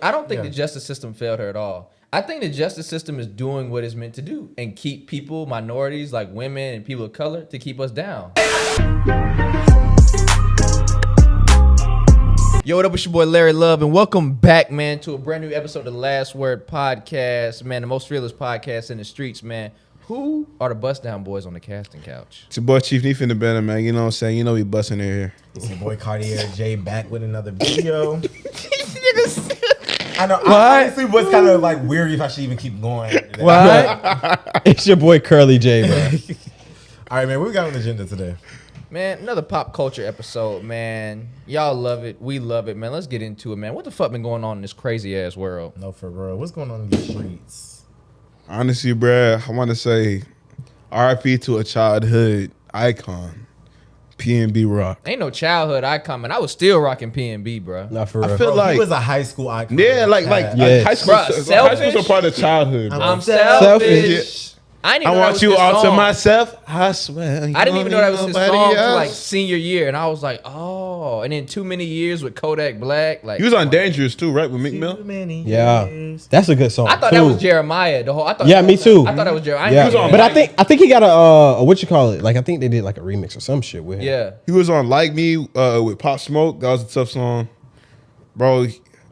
I don't think the justice system failed her at all. I think the justice system is doing what it's meant to do and keep people, minorities like women and people of color, to keep us down. Yo, what up? It's your boy Larry Love, and welcome back, man, to a brand new episode of the Last Word Podcast, man, the most fearless podcast in the streets, man. Who are the bust down boys on the casting couch? It's your boy Chief Neef in the bed, man. You know what I'm saying? You know we busting in here. It's your boy Cartier J back with another video. I know. What? I honestly was kind of like weary if I should even keep going. What? It's your boy Curly J, bro. All right, man. What we got on the agenda today? Man, another pop culture episode, man. Y'all love it. We love it, man. Let's get into it, man. What the fuck been going on in this crazy ass world? No, for real. What's going on in the streets? Honestly, bruh, I want to say R.I.P to a childhood icon, Pnb Rock. Ain't no childhood icon, man. I was still rocking Pnb, bro. Not for real. I feel Bro, like he was a high school icon. yeah, like Yes. high school. Bruh, High school's a selfish? part of childhood, bro. I'm Selfish. selfish. I didn't even I know that want was you his all to song. myself. I swear. I didn't even know that was his song till like Else. senior year, and I was like, oh. And then Too Many Years with Kodak Black, like He was on Dangerous too, right, with Meek Mill? Too many Yeah, years. that's a good song. I thought too. that was Jeremiah. The whole I thought. Yeah, me too. I thought that was Jeremiah. Yeah, was on but Mike. I think he got a what you call it? Like I think they did like a remix or some shit with him. Yeah. He was on Like Me with Pop Smoke. That was a tough song, bro.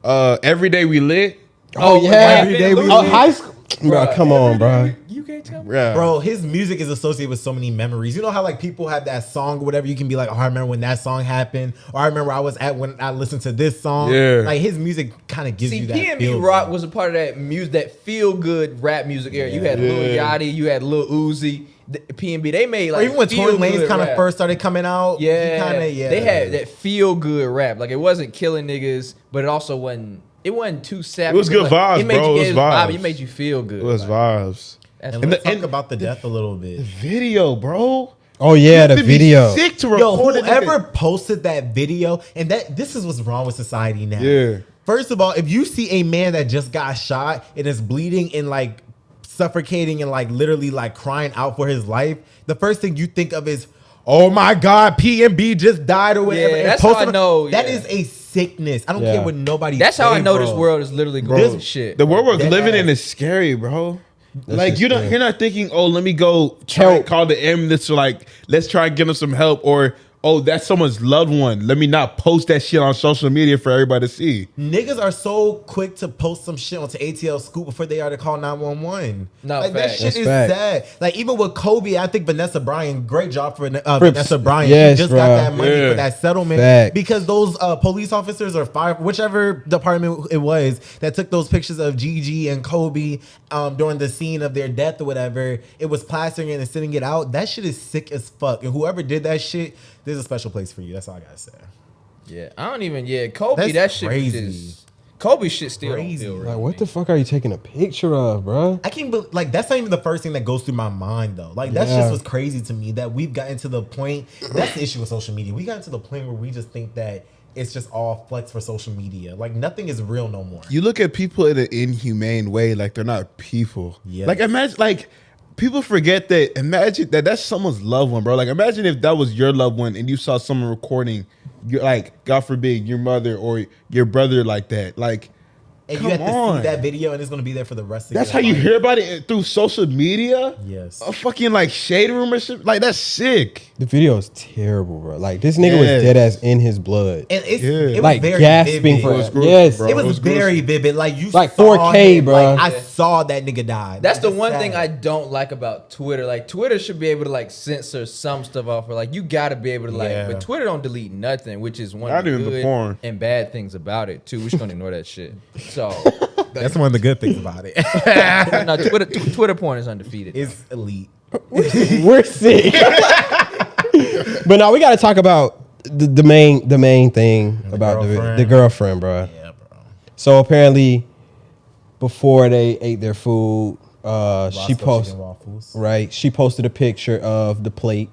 Every Day We Lit. Oh yeah, Every Day We Oh, Lit. high school. Bro, come on, bro. You can't tell me. Yeah, Bro, his music is associated with so many memories. You know how like people have that song or whatever, you can be like, oh, I remember when that song happened, or I remember I was at when I listened to this song. Yeah. Like his music kind of gives See, you that Pnb feel. Rock was a part of that music, that feel good rap music era. You had Lil Yeah. Yachty, you had Lil Uzi. Pnb, they made Or like even when Tory feel-good Lanez kind of rap. first started coming out. Yeah, Kinda, they had that feel good rap. Like it wasn't killing niggas, but it also wasn't. It wasn't too sappy. It was good vibes, it made bro. You, It was vibes. It made you feel good. it was like, vibes. that's And what- let's talk about the death a little bit. Video, bro. Oh yeah, the To be video. Sick to Yo, record it. whoever posted that video, and this is what's wrong with society now. Yeah. First of all, if you see a man that just got shot and is bleeding and like suffocating and like literally like crying out for his life, the first thing you think of is, oh my God, PNB just died or whatever. Yeah, and that's post how I it. know, That yeah. is a sickness. I don't Yeah. care what nobody That's how I say, know bro. this world is literally going to shit. The world we're Dead living in ass. is scary, bro. Like just you're not scary. you're not thinking, oh, let me go try and Help. call the ambulance or like let's try and get them some help, or oh, that's someone's loved one. Let me not post that shit on social media for everybody to see. Niggas are so quick to post some shit onto ATL Scoop before they are to call 911. No, like that facts. shit That's is fact. sad. Like even with Kobe, I think Vanessa Bryan, great job for Vanessa Bryan. Yes, she just bro. got that money Yeah. for that settlement Fact. because those police officers or fire, whichever department it was that took those pictures of Gigi and Kobe during the scene of their death or whatever, it was plastering it and sending it out. That shit is sick as fuck. And whoever did that shit, there's a special place for you. That's all I gotta say. Yeah, I don't even. Yeah, Kobe, That's that shit crazy. was just. Kobe shit still Crazy. don't feel real. Like what the fuck are you taking a picture of, bro? I can't believe, like, that's not even the first thing that goes through my mind, though. Like, that's Yeah. just what's crazy to me that we've gotten to the point. That's the issue with social media. We got to the point where we just think that it's just all flex for social media. Like, nothing is real no more. You look at people in an inhumane way, like they're not people. Yes. Like imagine, like people forget that. Imagine that's someone's loved one, bro. Like imagine if that was your loved one and you saw someone recording, like God forbid, your mother or your brother like that. Like, And come you have to on. see that video, and it's going to be there for the rest of That's your how you life. hear about it through social media. Yes. A fucking like shade room or shit. Like that's sick. The video is terrible, bro. Like this nigga Yes. was dead ass in his blood, And it was like very gasping vivid. for It was it. gruesome, Yes, bro. It was, It was very gruesome. vivid. Like you Like saw 4K, him, bro. Like, I saw that nigga die. That's the It's one sad. thing I don't like about Twitter. Like Twitter should be able to like censor some stuff off, or like you got to be able to like. Yeah. But Twitter don't delete nothing, which is one Not of the even the good porn. and bad things about it too. We're just gonna ignore that shit. So That's one of the good things about it. no, Twitter porn is undefeated. It's elite. we're sick. But now we got to talk about the main thing about girlfriend. the girlfriend, bro. Yeah, bro. So apparently, before they ate their food, she Roscoe posted Chicken Waffles. right. She posted a picture of the plate,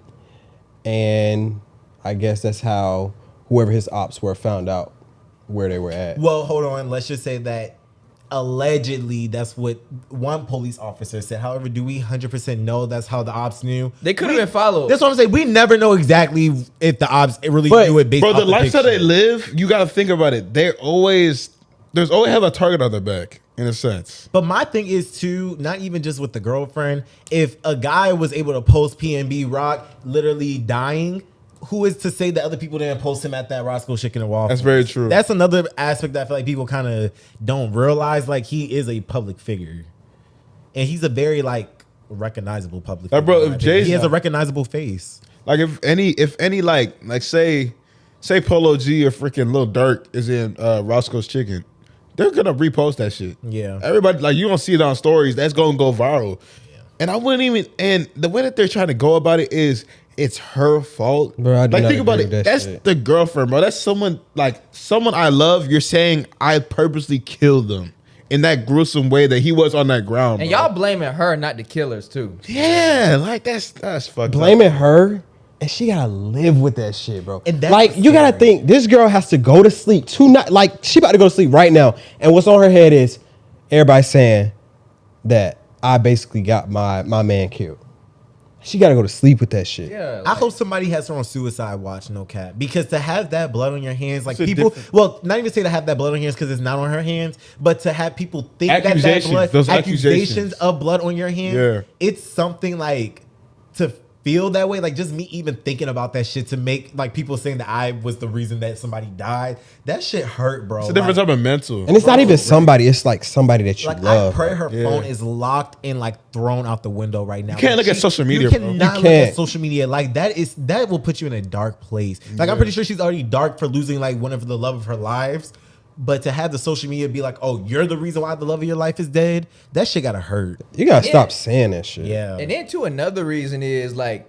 and I guess that's how whoever his ops were found out where they were at. Well, hold on. Let's just say that allegedly that's what one police officer said. However, do we 100% know that's how the ops knew? They could have been followed. That's what I'm saying. We never know exactly if the ops really But, knew it based Bro, off the lifestyle picture. they live, you got to think about it. They're always there's always have a target on their back in a sense. But my thing is too, not even just with the girlfriend. If a guy was able to post PNB Rock literally dying, who is to say that other people didn't post him at that Roscoe Chicken and Waffles? That's very true. That's another aspect that I feel like people kind of don't realize. Like, he is a public figure, and he's a very like recognizable public figure. Bro, if Jay's he has a recognizable face. Like if any like say Polo G or freaking Lil Durk is in Roscoe's Chicken, they're gonna repost that shit. Yeah. Everybody, like, you don't see it on stories. That's gonna go viral. Yeah. And I wouldn't even. And the way that they're trying to go about it is it's her fault. Bro, I do like, not think about agree it. with that That's shit. the girlfriend, bro. That's someone I love. You're saying I purposely killed them in that gruesome way that he was on that ground. And bro. y'all blaming her, not the killers, too. Yeah, like that's fucked Blaming up. her, and she gotta live with that shit, bro. And that's Like, you gotta scary. think this girl has to go to sleep tonight. Like, she about to go to sleep right now, and what's on her head is everybody saying that I basically got my man killed. She gotta go to sleep with that shit. Yeah. I hope somebody has her on suicide watch, no cap. Because to have that blood on your hands, like It's a people, different- well, not even say to have that blood on your hands because it's not on her hands, but to have people think that Accusations, blood, those accusations accusations. of blood on your hands, Yeah. it's something like to feel that way. Like, just me even thinking about that shit to make like people saying that I was the reason that somebody died. That shit hurt, bro. It's a different type of mental. And it's not even somebody, it's like somebody that you Like, love. I pray her Yeah. phone is locked and like thrown out the window right now. You can't look at social media, You bro. cannot You look at can't. social media. Like, that will put you in a dark place. Like, I'm pretty sure she's already dark for losing like one of the love of her lives. But to have the social media be like, oh, you're the reason why the love of your life is dead, that shit gotta hurt. You gotta Yeah. stop saying that shit. Yeah. And then too, another reason is I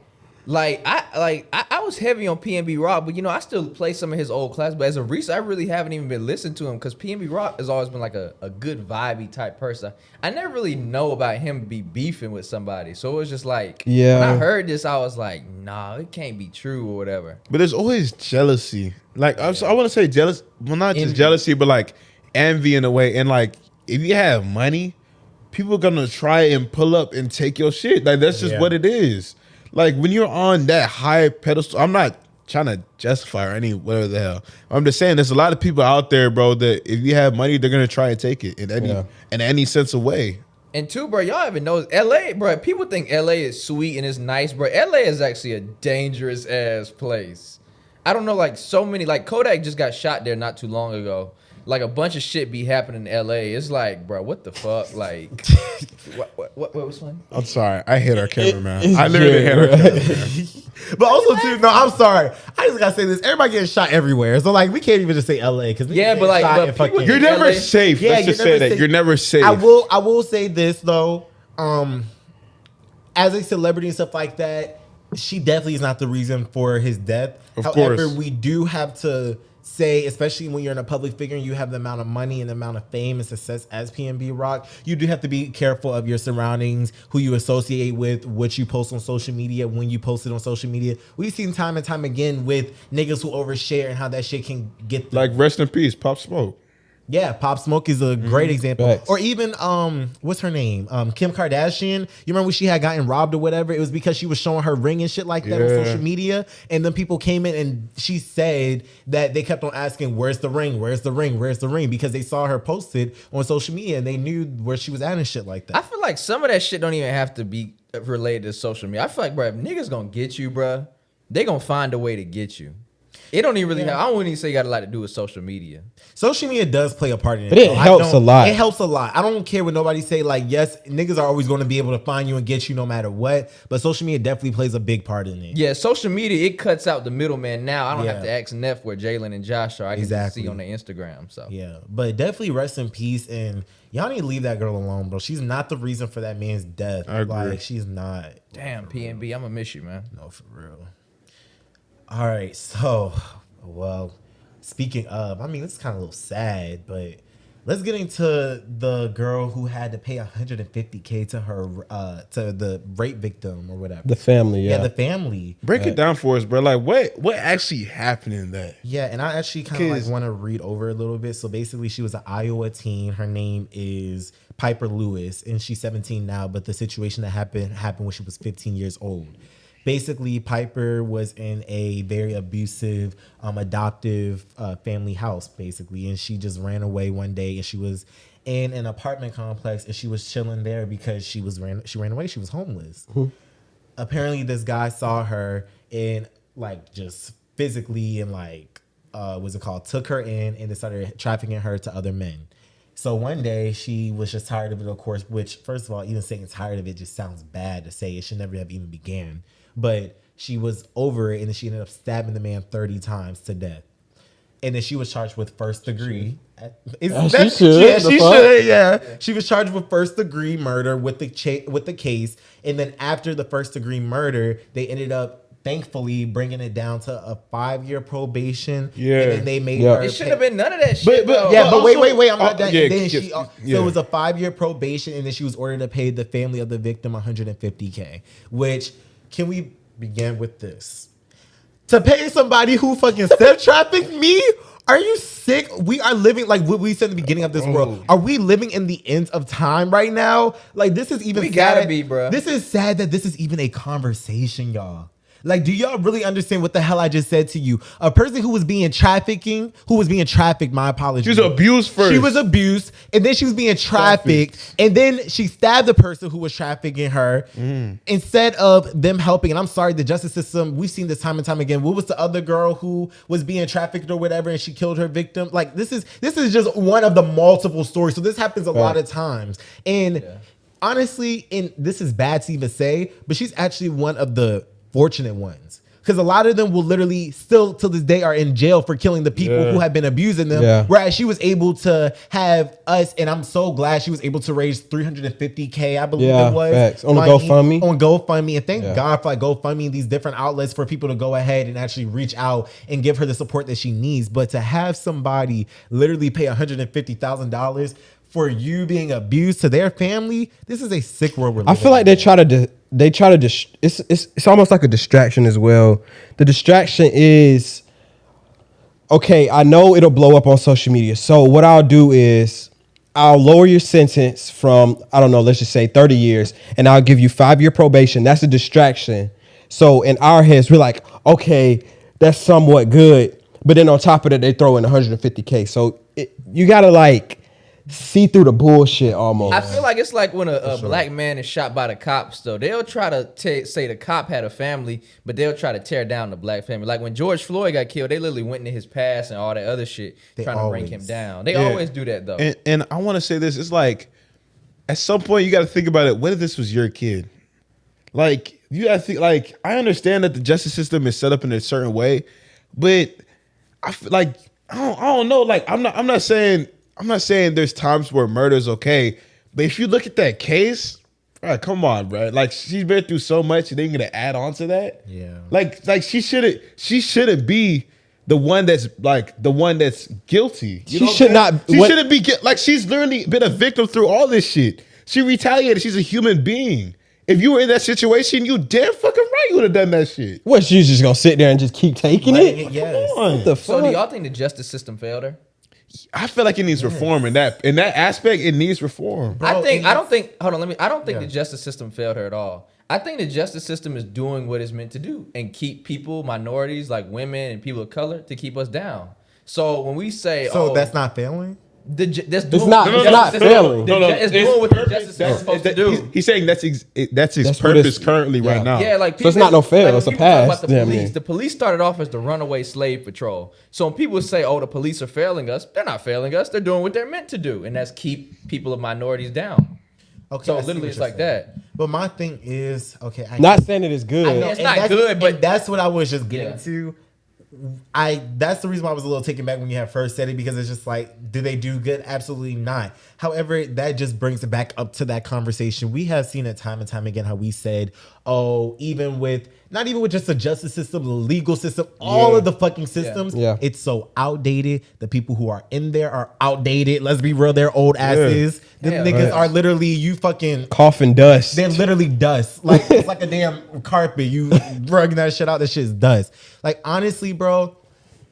was heavy on PNB Rock, but I still play some of his old class. But as of recent, I really haven't even been listening to him because PNB Rock has always been like a good vibey type person. I never really know about him be beefing with somebody, so it was just like, Yeah. when I heard this, I was like, nah, it can't be true or whatever. But there's always jealousy. Like, I want to say jealous. Well, not just Envy. jealousy, but like envy in a way. And like, if you have money, people are gonna try and pull up and take your shit. Like, that's just Yeah. what it is. Like, when you're on that high pedestal, I'm not trying to justify or any whatever the hell. I'm just saying there's a lot of people out there, bro, that if you have money, they're gonna try and take it in any sense of way. And two, bro, y'all even know LA, bro. People think LA is sweet and it's nice, bro. LA is actually a dangerous ass place. I don't know, like so many, like Kodak just got shot there not too long ago. Like a bunch of shit be happening in LA. It's like, bro, what the fuck? Like, what was funny? I'm sorry, I hit our cameraman. it's I literally hit our Jared, cameraman. But also too, no, I'm sorry. I just gotta say this. Everybody getting shot everywhere. So like, we can't even just say LA because Yeah, but, like, but people- You're never LA safe. Yeah, Let's just you're say never that safe. you're never safe. I will say this though. As a celebrity and stuff like that, she definitely is not the reason for his death. Of However, course. we do have to say, especially when you're in a public figure and you have the amount of money and the amount of fame and success as PNB Rock, you do have to be careful of your surroundings, who you associate with, what you post on social media, when you post it on social media. We've seen time and time again with niggas who overshare and how that shit can get them. Like, rest in peace, Pop Smoke. Yeah, Pop Smoke is a great example. Facts. Or even what's her name? Kim Kardashian. You remember when she had gotten robbed or whatever? It was because she was showing her ring and shit like that on Yeah. social media. And then people came in and she said that they kept on asking, where's the ring? Where's the ring? Where's the ring? Because they saw her posted on social media and they knew where she was at and shit like I that. feel like some of that shit don't even have to be related to social media. I feel like, bro, if niggas gonna get you, bro, they gonna find a way to get you. It don't even really have, I wouldn't even say it got a lot to do with social media. Social media does play a part in it. But it though. helps a lot. It helps a lot. I don't care what nobody say. Like, yes, niggas are always going to be able to find you and get you no matter what. But social media definitely plays a big part in it. Yeah, social media, it cuts out the middleman now. I don't have Yeah. to ask Neff where Jalen and Josh are. I can just Exactly. see on their Instagram. So Yeah, but definitely rest in peace. And y'all need to leave that girl alone, bro. She's not the reason for that man's death. I agree. Like, she's not. damn, PNB, I'm gonna miss you, man. No, for real. All right, so, well, speaking of, I mean, it's kind of a little sad, but let's get into the girl who had to pay $150K to her, to the rape victim or whatever. The family, Yeah, yeah. the family. Break it down for us, bro. Like, what actually happened in that? Yeah, and I actually kind of like 'Cause- want to read over a little bit. So basically, she was an Iowa teen. Her name is Piper Lewis, and she's 17 now. But the situation that happened when she was 15 years old. Basically, Piper was in a very abusive, adoptive family house, basically, and she just ran away one day, and she was in an apartment complex, and she was chilling there because she ran away. She was homeless. Apparently, this guy saw her and like just physically and like what's it called? Took her in and then started trafficking her to other men. So one day she was just tired of it, of course, which first of all, even saying tired of it just sounds bad to say. It should never have even began. But she was over it and then she ended up stabbing the man 30 times to death. And then she was charged with first degree. She should. Yeah, The she fuck? should. Yeah, she was charged with first degree murder with the case. And then after the first degree murder, they ended up thankfully bringing it down to a 5-year probation. Yeah. And then they made Yeah. her. It shouldn't have been none of that shit. but- though. Yeah, but also- wait. I'm not done. yeah, And then yeah, so yeah. it was a 5-year probation, and then she was ordered to pay the family of the victim $150K. Which, can we begin with this? To pay somebody who fucking step trafficked me? Are you sick? We are living like what we said in the beginning of this world. Are we living in the ends of time right now? Like this is even We sad. gotta be, bruh. This is sad that this is even a conversation, y'all. Like, do y'all really understand what the hell I just said to you? A person who was being trafficked, my apologies. She was abused first. She was abused, and then she was being trafficked, and then she stabbed the person who was trafficking her. Instead of them helping, and I'm sorry, the justice system, we've seen this time and time again. What was the other girl who was being trafficked or whatever, and she killed her victim? Like, this is just one of the multiple stories. So this happens a lot of times, and honestly, and this is bad to even say, but she's actually one of the fortunate ones. Because a lot of them will literally still to this day are in jail for killing the people who have been abusing them. Yeah. Whereas she was able to have us, and I'm so glad she was able to raise $350K, I believe Yeah, it was. facts. On the GoFundMe. On GoFundMe. And thank God for like GoFundMe and these different outlets for people to go ahead and actually reach out and give her the support that she needs. But to have somebody literally pay $150,000 for you being abused to their family, this is a sick world we're living I feel like in. they try to it's almost like a distraction as well. The distraction is, okay, I know it'll blow up on social media. So what I'll do is I'll lower your sentence from, I don't know, let's just say 30 years, and I'll give you 5-year probation. That's a distraction. So in our heads, we're like, okay, that's somewhat good. But then on top of that, they throw in 150K. So you gotta like see through the bullshit almost. I feel like it's like when a black man is shot by the cops, though. They'll try to say the cop had a family, but they'll try to tear down the black family. Like when George Floyd got killed, they literally went into his past and all that other shit, trying to bring him down. They always do that, though. And I want to say this. It's like, at some point, you got to think about it. What if this was your kid? Like, you got to think, like, I understand that the justice system is set up in a certain way, but I feel like, I don't know. Like, I'm not saying there's times where murder is okay, but if you look at that case, bro, come on, bro. Like, she's been through so much, and they're gonna add on to that. Yeah. Like she shouldn't be the one that's guilty. You She know what should I'm not- saying? She what- shouldn't be like, she's literally been a victim through all this shit. She retaliated. She's a human being. If you were in that situation, you damn fucking right you would have done that shit. What, she's just gonna sit there and just keep taking Letting it? yes. Come on. What the So fuck? do y'all think the justice system failed her? I feel like it needs reform in that aspect. It needs reform. Bro, I don't think Yeah. the justice system failed her at all. I think the justice system is doing what it's meant to do and keep people, minorities like women and people of color, to keep us down. So when we say, So that's not failing? that's It's not failing. It's doing what the justice system is supposed to do. He's saying that's its That's what purpose it's- currently right now. Yeah, like So it's not no fail, when it's a people talk pass, About the damn police, near. the police started off as the runaway slave patrol. So when people say, "Oh, the police are failing us," they're not failing us. They're doing what they're meant to do, and that's keep people of minorities down. Okay. So I see literally, what it's you're like saying. that. But my thing is, okay, Not saying it is good. I know, It's and not that's- good, but- and that's what I was just getting Yeah. to. That's the reason why I was a little taken back when you had first said it, because it's just like, do they do good? Absolutely not. However, that just brings it back up to that conversation. We have seen it time and time again how we said, oh, not even with just the justice system, the legal system, all of the fucking systems, Yeah. it's so outdated. The people who are in there are outdated. Let's be real, they're old asses. Them Yeah, niggas right. are literally, you fucking Coughing dust. they're literally dust. Like it's like a damn carpet. You rugging that shit out. That shit is dust. Like honestly, bro,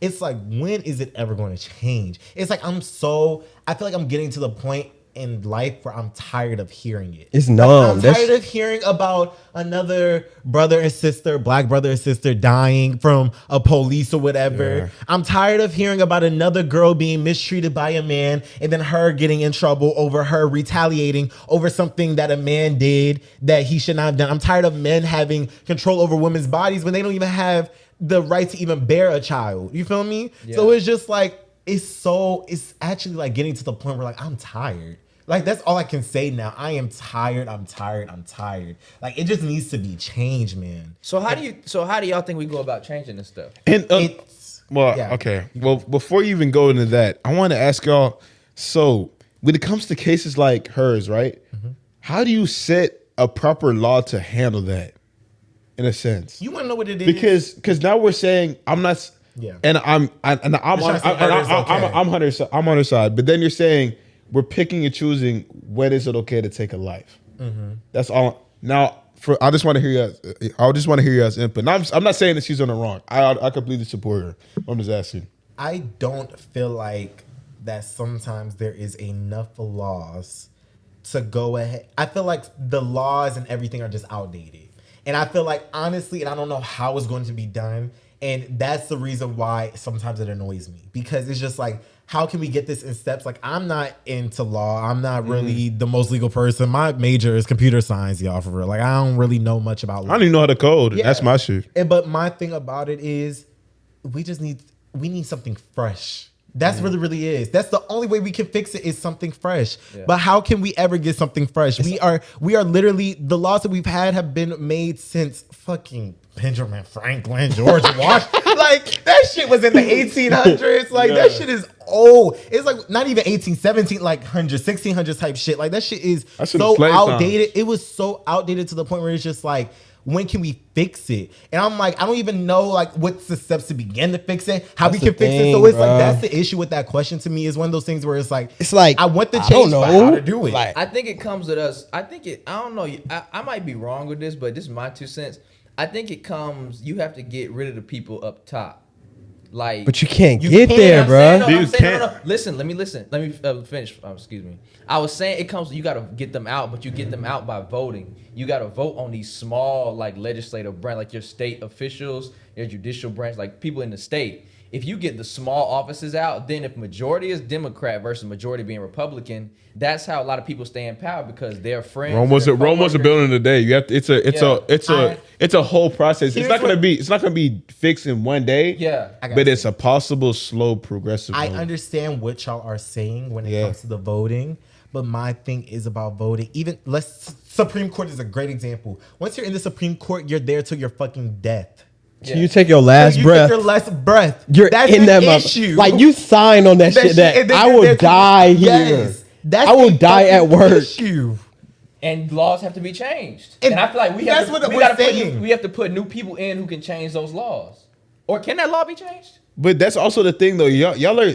it's like, when is it ever going to change? It's like I feel like I'm getting to the point in life where I'm tired of hearing it. It's Like, numb. I'm tired of hearing about another brother and sister, black brother and sister dying from a police or whatever. Yeah. I'm tired of hearing about another girl being mistreated by a man and then her getting in trouble over her retaliating over something that a man did that he should not have done. I'm tired of men having control over women's bodies when they don't even have the right to even bear a child. You feel me? Yeah. So it's just like, it's actually like getting to the point where like I'm tired. Like that's all I can say now. I am tired. I'm tired. I'm tired. Like it just needs to be changed, man. So how do y'all think we go about changing this stuff? And It's yeah. okay. Well, before you even go into that, I want to ask y'all. So, when it comes to cases like hers, right? Mm-hmm. How do you set a proper law to handle that? In a sense, You want to know what it is? because now we're saying I'm not. Yeah. And I'm trying to say murder is okay. I'm on her side. But then you're saying we're picking and choosing when is it okay to take a life. Mm-hmm. That's all. Now, I just want to hear you. I just want to hear you guys' input. Now, I'm not saying that she's on the wrong. I completely support her. I'm just asking. I don't feel like that sometimes there is enough laws to go ahead. I feel like the laws and everything are just outdated. And I feel like, honestly, and I don't know how it's going to be done. And that's the reason why sometimes it annoys me. Because it's just like, how can we get this in steps? Like, I'm not into law. I'm not really the most legal person. My major is computer science, y'all, for real. Like, I don't really know much about law. I don't even know how to code. Yeah. That's my shit. But my thing about it is we need something fresh. That's what it really is. That's the only way we can fix it is something fresh. Yeah. But how can we ever get something fresh? We are literally, the laws that we've had have been made since fucking Benjamin Franklin, George Washington. Like that shit was in the 1800s. Like that shit is old. It's like not even 1817, like 1600s type shit. Like that shit is so outdated. It was so outdated to the point where it's just like, when can we fix it? And I'm like, I don't even know like what's the steps to begin to fix it, how we can fix it. So it's like that's the issue with that question to me is one of those things where it's like I want the change, but how to do it. Like, I think it comes with us. I don't know. I might be wrong with this, but this is my 2 cents. I think it comes. You have to get rid of the people up top. Like, but you can't get there, bro. No. Listen, let me finish. Excuse me. I was saying it comes. You got to get them out, but you get them out by voting. You got to vote on these small, like legislative branch, like your state officials, your judicial branch, like people in the state. If you get the small offices out, then if majority is Democrat versus majority being Republican, that's how a lot of people stay in power because they're friends. Rome was a building today. You have to, it's a whole process. It's not gonna be fixed in one day. Yeah, but it's a possible slow progressive. I understand what y'all are saying when it comes to the voting, but my thing is about voting. Even Supreme Court is a great example. Once you're in the Supreme Court, you're there till your fucking death. Yeah. You take your last breath. Take your last breath. You're that's in that issue. Like you sign on that shit that I will die here. That's I will die at work. Issue. And laws have to be changed. And I feel like we have to put new people in who can change those laws. Or can that law be changed? But that's also the thing, though. Y'all are.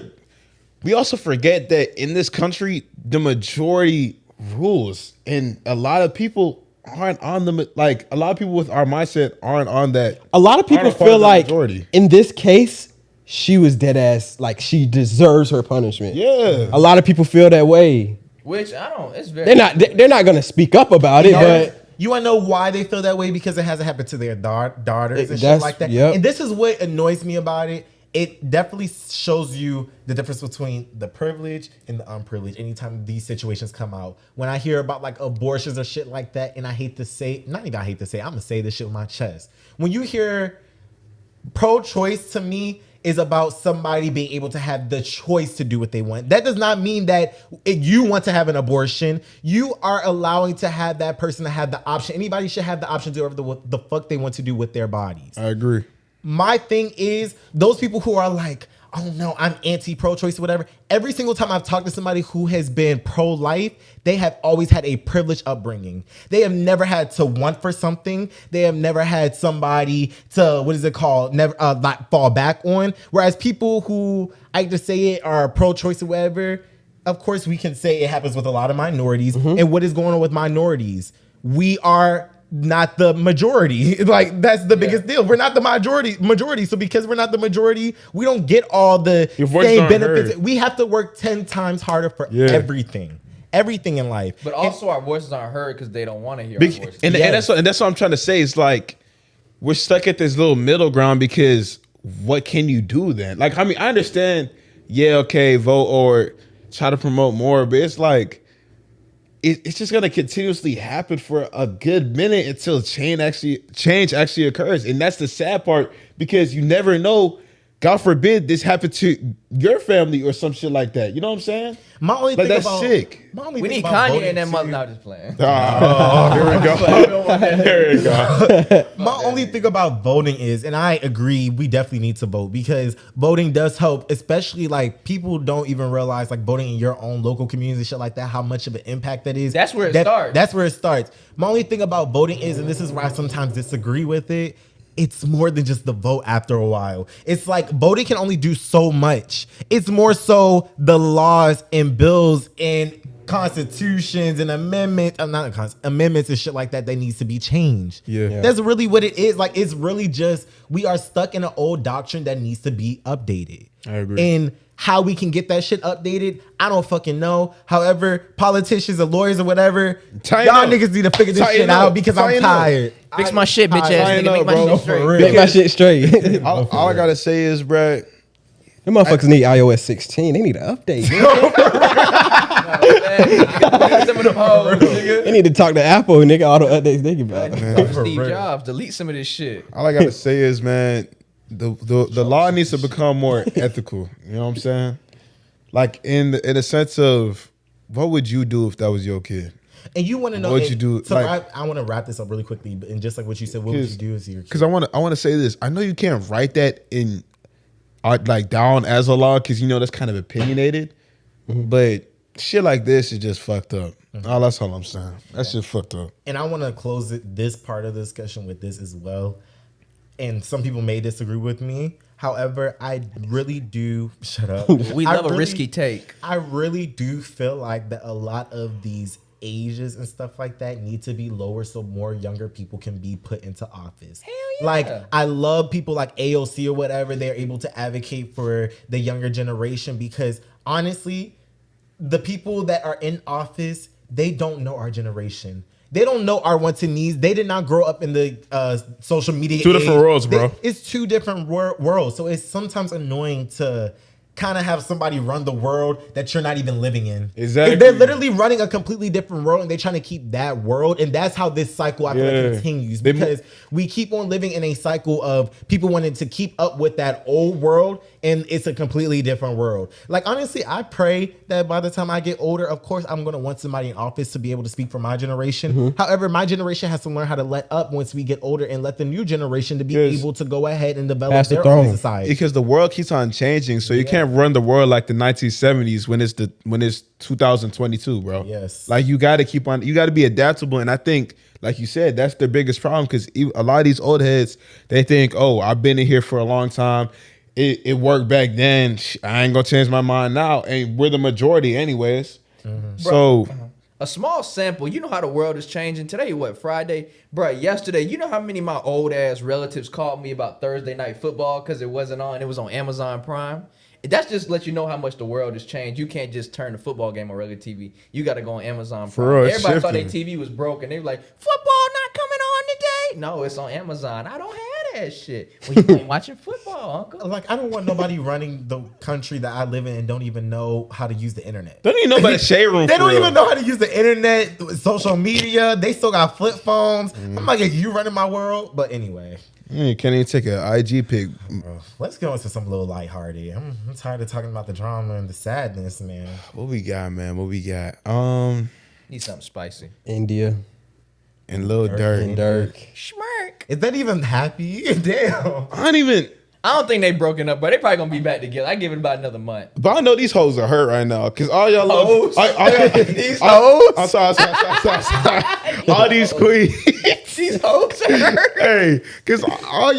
We also forget that in this country, the majority rules, and a lot of people aren't on the like. A lot of people with our mindset aren't on that. A lot of people feel like in this case, she was dead ass. Like she deserves her punishment. Yeah. A lot of people feel that way. Which I don't. It's very. They're not gonna speak up about it, but. You want to know why they feel that way? Because it hasn't happened to their daughters and shit like that. Yep. And this is what annoys me about it. It definitely shows you the difference between the privilege and the unprivileged anytime these situations come out. When I hear about like abortions or shit like that, and I hate to say, I'm gonna say this shit with my chest. When you hear pro-choice, to me is about somebody being able to have the choice to do what they want. That does not mean that if you want to have an abortion, you are allowing to have that person to have the option. Anybody should have the option to do whatever the fuck they want to do with their bodies. I agree. My thing is those people who are like, oh no, I'm anti-pro-choice or whatever. Every single time I've talked to somebody who has been pro-life, they have always had a privileged upbringing. They have never had to want for something. They have never had somebody to, never not fall back on. Whereas people who, I just say it, are pro-choice or whatever, of course we can say it happens with a lot of minorities. Mm-hmm. And what is going on with minorities? We are not the majority. Like that's the biggest deal. We're not the majority. So because we're not the majority, we don't get all the same benefits. We have to work 10 times harder for everything. everything in life. But also, our voices aren't heard because they don't want to hear our Big- voices. and Yes. that's what I'm trying to say. It's like we're stuck at this little middle ground because what can you do then? Like, I mean, I understand, yeah, okay, vote or try to promote more, but it's like it's just gonna continuously happen for a good minute until change actually occurs. And that's the sad part because you never know. God forbid this happened to your family or some shit like that. You know what I'm saying? My only Like, thing that's about sick. my only We thing need about Kanye voting and that too- mother. No, just playing. Oh, here we go. Here we go. My only thing about voting is, and I agree, we definitely need to vote because voting does help, especially like people don't even realize like voting in your own local communities and shit like that, how much of an impact that is. That's where it starts. That's where it starts. My only thing about voting is, and this is where I sometimes disagree with it, it's more than just the vote after a while. It's like voting can only do so much. It's more so the laws and bills and constitutions and amendments and shit like that needs to be changed. Yeah. That's really what it is. Like, it's really just, we are stuck in an old doctrine that needs to be updated. I agree. And how we can get that shit updated, I don't fucking know. However, politicians or lawyers or whatever, Tighten y'all up. niggas need to figure this Tighten shit up. out because I'm Tighten up. tired. Fix my shit, bitch ass Tighten nigga. Make up, my bro. shit For straight. real. Make my shit straight. All I gotta say is, bruh, Them motherfuckers need iOS 16. They need to update. Some of them hoes, nigga. They need to talk to Apple, nigga. All the updates they give out. Steve Jobs, delete some of this shit. all I gotta say is, man, the law needs to become more ethical. You know what I'm saying? Like in a sense of, what would you do if that was your kid? And you want to know What'd you do, So like- I want to wrap this up really quickly, and just like what you said, what would you do if your kid? Because I want to say this. I know you can't write that in like down as a law because you know that's kind of opinionated, but shit like this is just fucked up. That's all I'm saying. That's just fucked up. And I want to close this part of the discussion with this as well. And some people may disagree with me. However, I really do. Shut up. We I love a really- risky take. I really do feel like that a lot of these ages and stuff like that need to be lower so more younger people can be put into office. Hell yeah. Like, I love people like AOC or whatever. They're able to advocate for the younger generation because honestly, the people that are in office, they don't know our generation. They don't know our wants and needs. They did not grow up in the social media. Two different worlds, bro. It's two different worlds. So it's sometimes annoying to kind of have somebody run the world that you're not even living in. Exactly. They're literally running a completely different world and they're trying to keep that world. And that's how this cycle I feel Yeah. like continues They- because we keep on living in a cycle of people wanting to keep up with that old world and it's a completely different world. Like, honestly, I pray that by the time I get older, of course, I'm going to want somebody in office to be able to speak for my generation. However, my generation has to learn how to let up once we get older and let the new generation to be Yes. able to go ahead and develop Pass the their own throne. society. Because the world keeps on changing, so you can't run the world like the 1970s when it's 2022, bro. Yes. Like you got to be adaptable, and I think, like you said, that's the biggest problem because a lot of these old heads they think, oh, I've been in here for a long time. It worked back then. I ain't gonna change my mind now, and we're the majority, anyways. So A small sample. You know how the world is changing. Today, what, Friday? Bruh, yesterday, you know how many of my old ass relatives called me about Thursday night football because it wasn't on. It was on Amazon Prime. That's just let you know how much the world has changed. You can't just turn the football game on regular TV. You got to go on Amazon Prime. For real, it's Everybody thought their shifting. TV was broken. They were like, football not coming on today. No, it's on Amazon. I don't have that shit. Well, you ain't watching football, uncle. Like, I don't want nobody running the country that I live in and don't even know how to use the internet. don't even know about the shade room. They for don't real. even know how to use the internet, social media. They still got flip phones. I'm like, you running my world? But anyway, You can't even take an IG pic. let's go into some little lighthearted. I'm tired of talking about the drama and the sadness, man. What we got, man? What we got? Need something spicy. India And Lil and Durk. Dirk. Schmirk. Is that even happy? Damn. I don't even. I don't think they broken up, but they probably gonna be back together. I give it about another month. But I know these hoes are hurt right now because all y'all Hoes? These hoes. I'm sorry. All these queens. These hoes are hurt. Hey, because all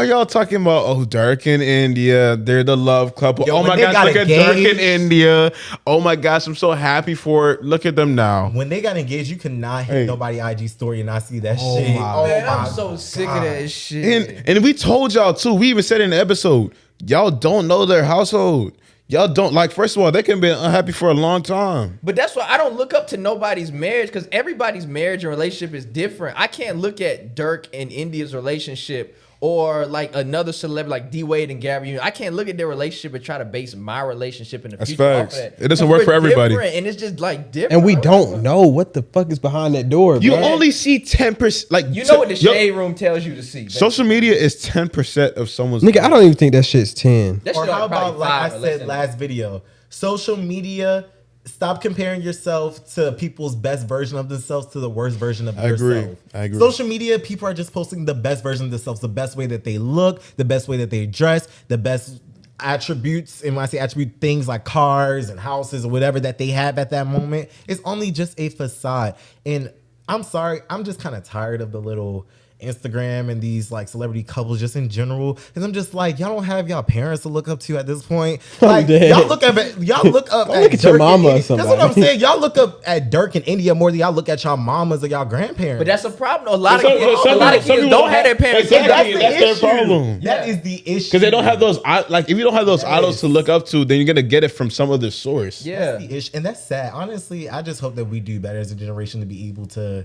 y'all talking about, oh, Durk in India, they're the love couple. Yo, oh when my they gosh, got look at Durk in engaged- India. Oh my gosh, I'm so happy for it. Look at them now. When they got engaged, you could not hit Hey. nobody IG story and not see that Oh shit. my Oh Man, my I'm so sick of that shit. And we told y'all too. We even said in the episode, y'all don't know their household. y'all don't like. First of all, they can be unhappy for a long time. But that's why I don't look up to nobody's marriage, because everybody's marriage and relationship is different. I can't look at Durk and India's relationship or like another celebrity like D Wade and Gary Union. I can't look at their relationship and try to base my relationship in the future off facts. of that. It doesn't Because work for we're everybody. different, and it's just like different. And we don't know what the fuck is behind that door, You bro. only see 10%. Like You know what the shade room tells you to see. Social media is 10% of someone's. Nigga, I don't even think that shit's 10. That Or shit how like probably about, like 5 I or less said than last video, social media, stop comparing yourself to people's best version of themselves to the worst version of yourself. I agree. Social media, people are just posting the best version of themselves, the best way that they look, the best way that they dress, the best attributes. And when I say attribute, things like cars and houses or whatever that they have at that moment, it's only just a facade. And I'm sorry, I'm just kind of tired of the little Instagram and these like celebrity couples just in general, because I'm just like, y'all don't have y'all parents to look up to at this point. Like dead. y'all look up at Go look at Durk your and mama or India. That's what I'm somebody. saying. Y'all look up at Durk in India more than y'all look at y'all mamas or y'all grandparents. But that's a problem. A lot of Some- kids, some a lot of people kids don't have their parents. Exactly. look up to. That's their problem. That is the issue. Because they don't have those, like, if you don't have those Yes. idols to look up to, then you're gonna get it from some other source. Yeah. That's the issue, and that's sad. Honestly, I just hope that we do better as a generation to be able to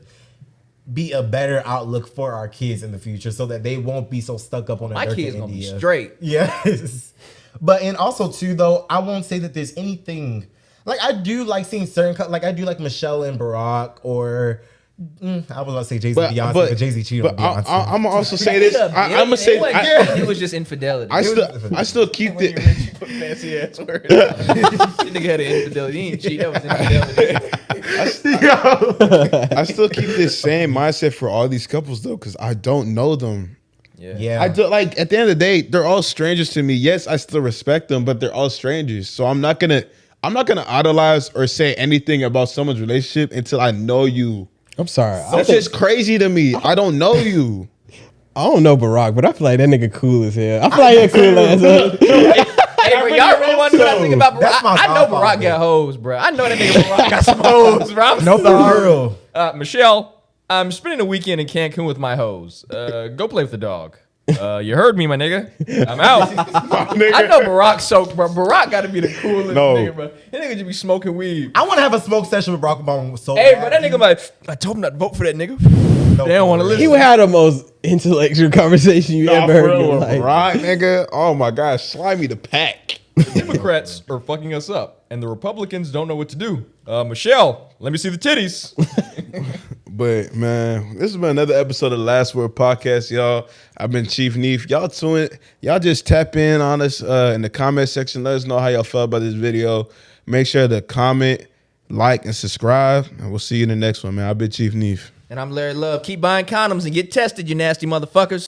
be a better outlook for our kids in the future, so that they won't be so stuck up on My Durk kids in gonna be India. straight. Yes, but and also too though, I won't say that there's anything like I do like seeing certain like I do like Michelle and Barack or. I was about to say Jay-Z and Beyonce, but Jay-Z cheated on But Beyonce. I'm gonna also say this. I'm gonna say it was just infidelity. I still keep When you the. rich, you put fancy ass words. That nigga had an infidelity. He didn't cheat. That was infidelity. I still keep this same mindset for all these couples though, because I don't know them. yeah, I do, like at the end of the day, they're all strangers to me. Yes, I still respect them, but they're all strangers. So I'm not gonna idolize or say anything about someone's relationship until I know you. I'm sorry. That's just crazy to me. I don't know you. I don't know Barack, but I feel like that nigga cool as hell. I feel like he's cool as hell. Hey, bro, y'all really want to know what I think about Barack? That's my I know downfall, Barack bro. got hoes, bro. I know that nigga Barack got some hoes, bro. I'm no sorry. for real. Michelle, I'm spending a weekend in Cancun with my hoes. Go play with the dog. You heard me, my nigga. I'm out. I know Barack bro. Barack got to be the coolest No. nigga, bro. That nigga just be smoking weed. I want to have a smoke session with Barack Obama. So Hey, bad. bro, that nigga like, I told him not to vote for that nigga. No, They don't want to for real. listen. He would have the most intellectual conversation you ever heard in your life. Right, nigga. Oh my gosh, slimy the pack. The Democrats are fucking us up, and the Republicans don't know what to do. Michelle, let me see the titties. But man, this has been another episode of the Last Word Podcast, y'all. I've been Chief Neef. Y'all tune. Y'all just tap in on us in the comment section. Let us know how y'all felt about this video. Make sure to comment, like, and subscribe. And we'll see you in the next one, man. I've been Chief Neef. And I'm Larry Love. Keep buying condoms and get tested, you nasty motherfuckers.